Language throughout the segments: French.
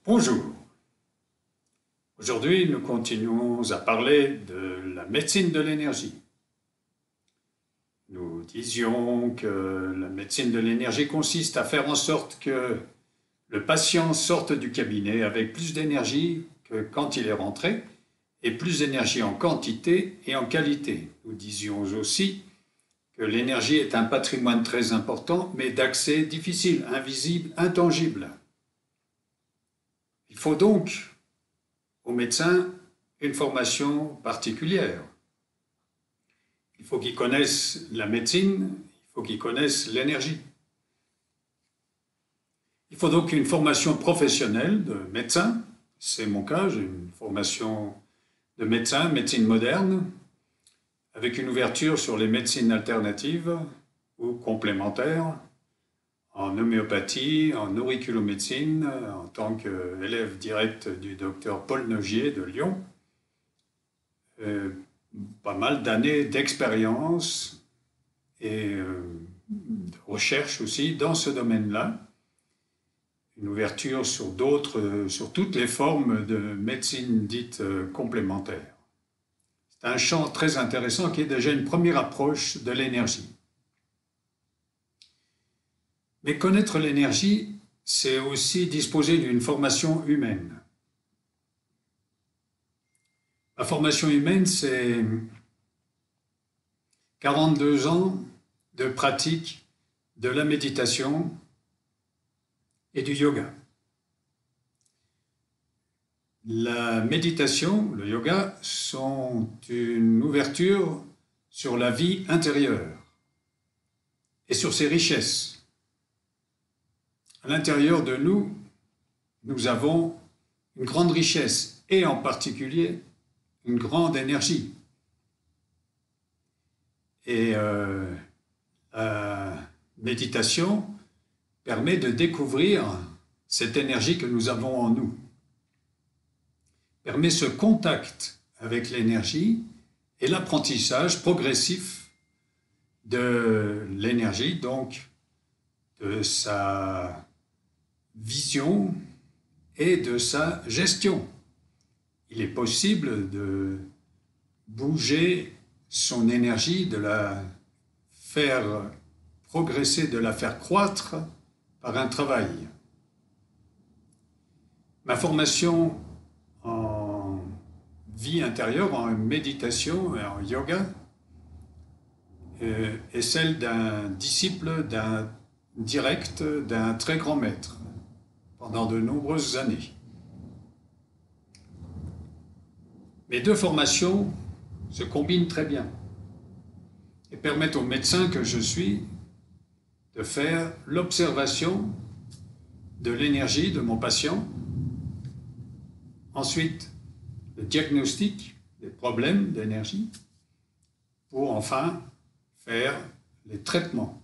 Bonjour. Aujourd'hui, nous continuons à parler de la médecine de l'énergie. Nous disions que la médecine de l'énergie consiste à faire en sorte que le patient sorte du cabinet avec plus d'énergie que quand il est rentré, et plus d'énergie en quantité et en qualité. Nous disions aussi que l'énergie est un patrimoine très important, mais d'accès difficile, invisible, intangible. Il faut donc au médecin une formation particulière. Il faut qu'il connaisse la médecine, il faut qu'il connaisse l'énergie. Il faut donc une formation professionnelle de médecin. C'est mon cas, j'ai une formation de médecin, médecine moderne, avec une ouverture sur les médecines alternatives ou complémentaires, en homéopathie, en auriculomédecine, en tant qu'élève direct du docteur Paul Nogier de Lyon. Pas mal d'années d'expérience et de recherche aussi dans ce domaine-là. Une ouverture sur toutes les formes de médecine dite complémentaire. C'est un champ très intéressant qui est déjà une première approche de l'énergie. Mais connaître l'énergie, c'est aussi disposer d'une formation humaine. La formation humaine, c'est 42 ans de pratique de la méditation et du yoga. La méditation, le yoga, sont une ouverture sur la vie intérieure et sur ses richesses. À l'intérieur de nous, nous avons une grande richesse et en particulier une grande énergie. Et la méditation permet de découvrir cette énergie que nous avons en nous. Permet ce contact avec l'énergie et l'apprentissage progressif de l'énergie, donc de sa vision et de sa gestion. Il est possible de bouger son énergie, de la faire progresser, de la faire croître par un travail. Ma formation en vie intérieure, en méditation et en yoga est celle d'un disciple, d'un direct, d'un très grand maître pendant de nombreuses années. Mes deux formations se combinent très bien et permettent au médecin que je suis de faire l'observation de l'énergie de mon patient, ensuite le diagnostic des problèmes d'énergie, pour enfin faire les traitements.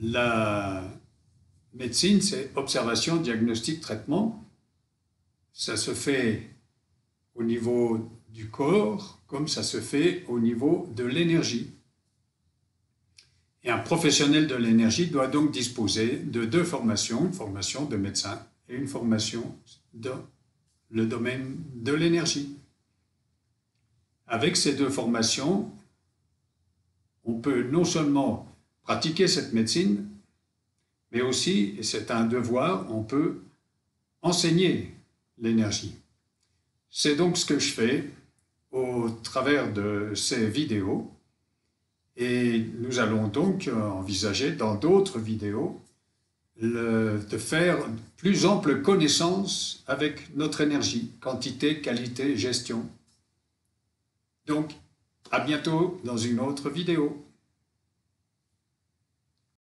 La médecine, c'est observation, diagnostic, traitement. Ça se fait au niveau du corps, comme ça se fait au niveau de l'énergie. Et un professionnel de l'énergie doit donc disposer de deux formations, une formation de médecin et une formation dans le domaine de l'énergie. Avec ces deux formations, on peut non seulement pratiquer cette médecine, mais aussi, et c'est un devoir, on peut enseigner l'énergie. C'est donc ce que je fais au travers de ces vidéos, et nous allons donc envisager dans d'autres vidéos de faire plus ample connaissance avec notre énergie, quantité, qualité, gestion. Donc, à bientôt dans une autre vidéo.